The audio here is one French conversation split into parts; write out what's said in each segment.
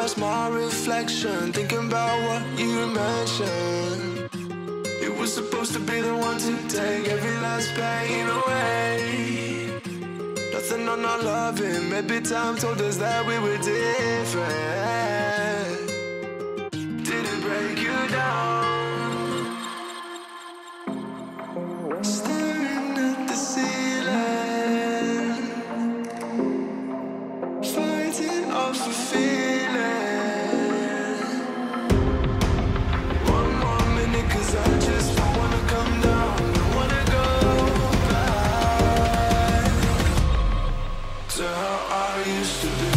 past my reflection, thinking about what you mentioned. It was supposed to be the one to take every last pain away. Nothing on our loving, maybe time told us that we were different. Did it break you down? Staring at the ceiling, fighting off a feeling. One more minute, cause I just don't wanna come down. Don't wanna go back to how I used to be.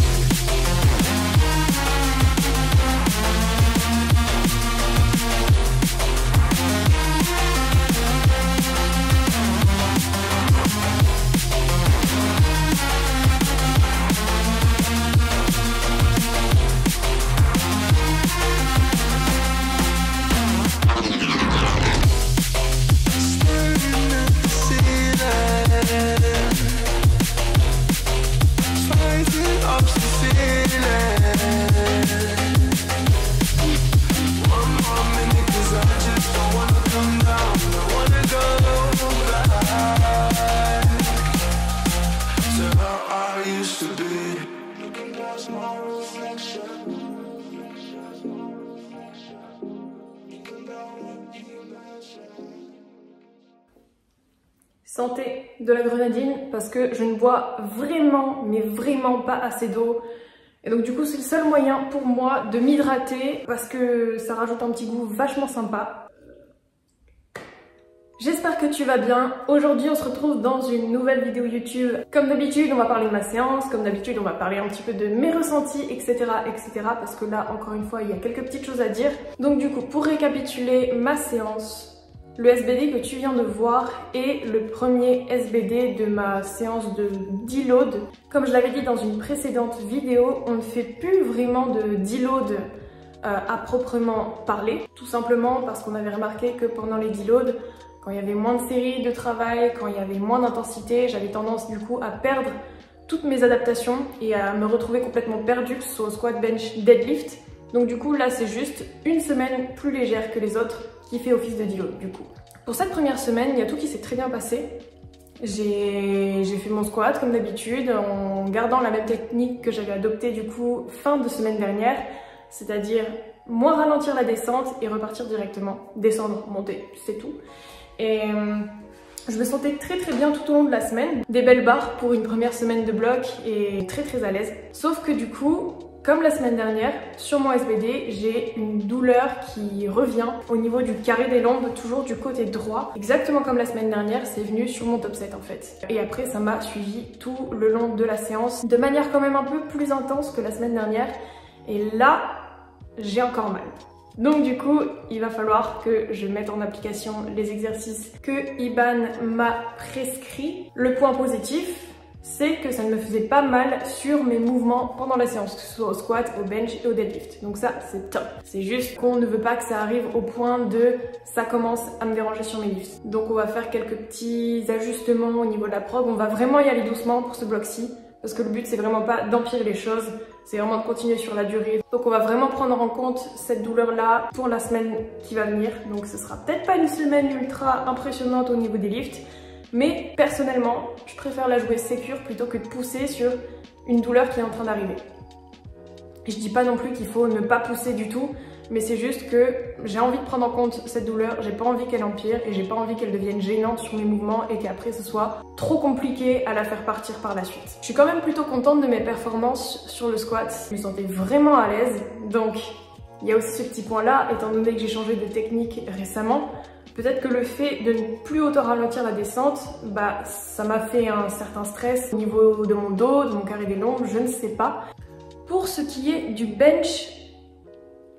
Santé de la grenadine, parce que je ne bois vraiment, mais vraiment pas assez d'eau. Et donc du coup c'est le seul moyen pour moi de m'hydrater, parce que ça rajoute un petit goût vachement sympa. J'espère que tu vas bien. Aujourd'hui on se retrouve dans une nouvelle vidéo YouTube. Comme d'habitude on va parler de ma séance, comme d'habitude on va parler un petit peu de mes ressentis, etc. etc. parce que là encore une fois il y a quelques petites choses à dire. Donc du coup pour récapituler ma séance, le SBD que tu viens de voir est le premier SBD de ma séance de deload. Comme je l'avais dit dans une précédente vidéo, on ne fait plus vraiment de deload à proprement parler. Tout simplement parce qu'on avait remarqué que pendant les deloads, quand il y avait moins de séries de travail, quand il y avait moins d'intensité, j'avais tendance du coup à perdre toutes mes adaptations et à me retrouver complètement perdue, que ce soit au squat, bench, deadlift. Donc du coup là c'est juste une semaine plus légère que les autres qui fait office de deload du coup. Pour cette première semaine, il y a tout qui s'est très bien passé. J'ai fait mon squat comme d'habitude en gardant la même technique que j'avais adoptée du coup fin de semaine dernière, c'est-à-dire moins ralentir la descente et repartir directement, descendre, monter, c'est tout. Et je me sentais très bien tout au long de la semaine, des belles barres pour une première semaine de bloc et très à l'aise. Sauf que du coup, comme la semaine dernière, sur mon SBD, j'ai une douleur qui revient au niveau du carré des lombes, toujours du côté droit. Exactement comme la semaine dernière, c'est venu sur mon top set en fait. Et après, ça m'a suivi tout le long de la séance, de manière quand même un peu plus intense que la semaine dernière. Et là, j'ai encore mal. Donc du coup, il va falloir que je mette en application les exercices que Iban m'a prescrits. Le point positif, c'est que ça ne me faisait pas mal sur mes mouvements pendant la séance, que ce soit au squat, au bench et au deadlift. Donc ça, c'est top. C'est juste qu'on ne veut pas que ça arrive au point de ça commence à me déranger sur mes lifts. Donc on va faire quelques petits ajustements au niveau de la prog. On va vraiment y aller doucement pour ce bloc-ci, parce que le but c'est vraiment pas d'empirer les choses, c'est vraiment de continuer sur la durée. Donc on va vraiment prendre en compte cette douleur-là pour la semaine qui va venir. Donc ce sera peut-être pas une semaine ultra impressionnante au niveau des lifts, mais personnellement, je préfère la jouer sécure plutôt que de pousser sur une douleur qui est en train d'arriver. Je dis pas non plus qu'il faut ne pas pousser du tout, mais c'est juste que j'ai envie de prendre en compte cette douleur, j'ai pas envie qu'elle empire et j'ai pas envie qu'elle devienne gênante sur mes mouvements et qu'après ce soit trop compliqué à la faire partir par la suite. Je suis quand même plutôt contente de mes performances sur le squat, je me sentais vraiment à l'aise, donc il y a aussi ce petit point là, étant donné que j'ai changé de technique récemment. Peut-être que le fait de ne plus auto-ralentir la descente, bah ça m'a fait un certain stress au niveau de mon dos, de mon carré des lombes, je ne sais pas. Pour ce qui est du bench,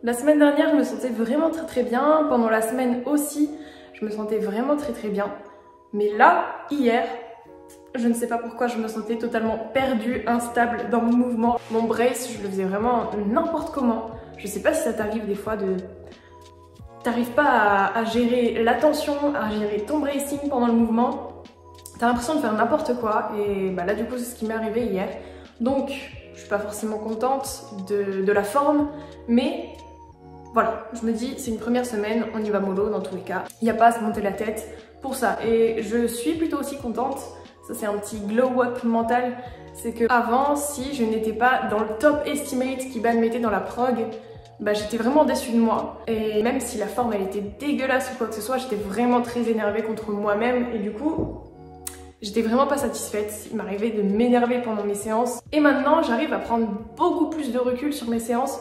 la semaine dernière je me sentais vraiment très bien, pendant la semaine aussi je me sentais vraiment très bien. Mais là, hier, je ne sais pas pourquoi je me sentais totalement perdue, instable dans mon mouvement. Mon brace, je le faisais vraiment n'importe comment. Je sais pas si ça t'arrive des fois de... T'arrives pas à gérer la tension, à gérer ton bracing pendant le mouvement. T'as l'impression de faire n'importe quoi et bah là du coup c'est ce qui m'est arrivé hier. Donc je suis pas forcément contente de la forme, mais voilà, je me dis c'est une première semaine, on y va mollo dans tous les cas. Il n'y a pas à se monter la tête pour ça. Et je suis plutôt aussi contente, ça c'est un petit glow-up mental, c'est que avant, si je n'étais pas dans le top estimate qu'Iban mettait dans la prog, bah j'étais vraiment déçue de moi. Et même si la forme elle était dégueulasse ou quoi que ce soit, j'étais vraiment très énervée contre moi-même et du coup, j'étais vraiment pas satisfaite. Il m'arrivait de m'énerver pendant mes séances. Et maintenant, j'arrive à prendre beaucoup plus de recul sur mes séances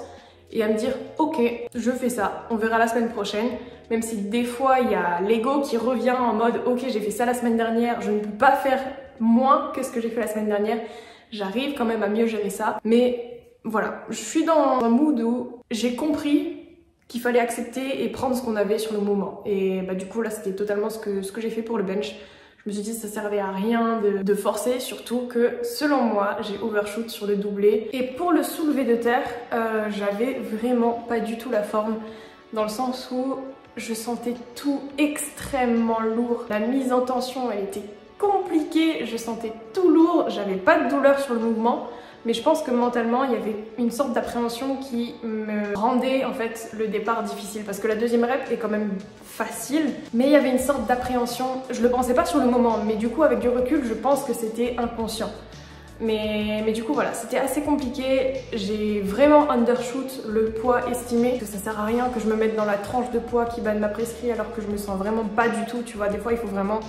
et à me dire ok, je fais ça, on verra la semaine prochaine. Même si des fois il y a l'ego qui revient en mode ok, j'ai fait ça la semaine dernière, je ne peux pas faire moins que ce que j'ai fait la semaine dernière. J'arrive quand même à mieux gérer ça. Mais voilà, je suis dans un mood où j'ai compris qu'il fallait accepter et prendre ce qu'on avait sur le moment. Et bah du coup là c'était totalement ce que j'ai fait pour le bench. Je me suis dit que ça servait à rien de forcer, surtout que selon moi j'ai overshoot sur le doublé. Et pour le soulevé de terre, j'avais vraiment pas du tout la forme, dans le sens où je sentais tout extrêmement lourd. La mise en tension elle était compliquée, je sentais tout lourd, j'avais pas de douleur sur le mouvement. Mais je pense que mentalement, il y avait une sorte d'appréhension qui me rendait en fait le départ difficile. Parce que la deuxième rep est quand même facile, mais il y avait une sorte d'appréhension. Je le pensais pas sur le moment, mais du coup avec du recul, je pense que c'était inconscient. Mais du coup voilà, c'était assez compliqué. J'ai vraiment undershoot le poids estimé. Que ça sert à rien que je me mette dans la tranche de poids qu'Iban m'a prescrit alors que je me sens vraiment pas du tout. Tu vois, des fois il faut vraiment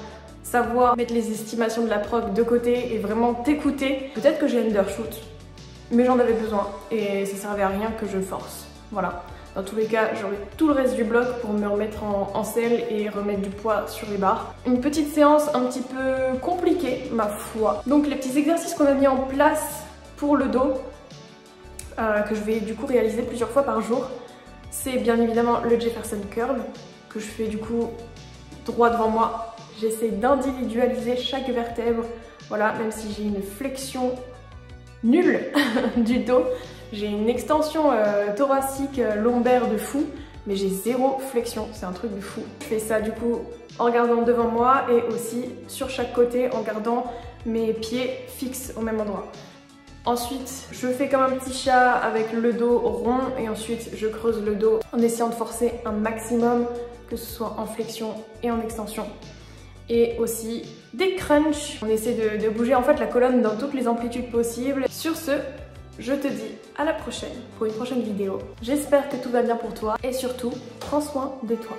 savoir mettre les estimations de la prog de côté et vraiment t'écouter. Peut-être que j'ai undershoot, mais j'en avais besoin et ça servait à rien que je force. Voilà. Dans tous les cas, j'aurai tout le reste du bloc pour me remettre en selle et remettre du poids sur les barres. Une petite séance un petit peu compliquée, ma foi. Donc les petits exercices qu'on a mis en place pour le dos, que je vais du coup réaliser plusieurs fois par jour, c'est bien évidemment le Jefferson Curl, que je fais du coup droit devant moi. J'essaie d'individualiser chaque vertèbre, voilà, même si j'ai une flexion nulle du dos, j'ai une extension thoracique lombaire de fou, mais j'ai zéro flexion, c'est un truc de fou. Je fais ça du coup en regardant devant moi et aussi sur chaque côté en gardant mes pieds fixes au même endroit. Ensuite, je fais comme un petit chat avec le dos rond et ensuite je creuse le dos en essayant de forcer un maximum, que ce soit en flexion et en extension. Et aussi des crunchs. On essaie de bouger en fait la colonne dans toutes les amplitudes possibles. Sur ce, je te dis à la prochaine pour une prochaine vidéo. J'espère que tout va bien pour toi et surtout, prends soin de toi.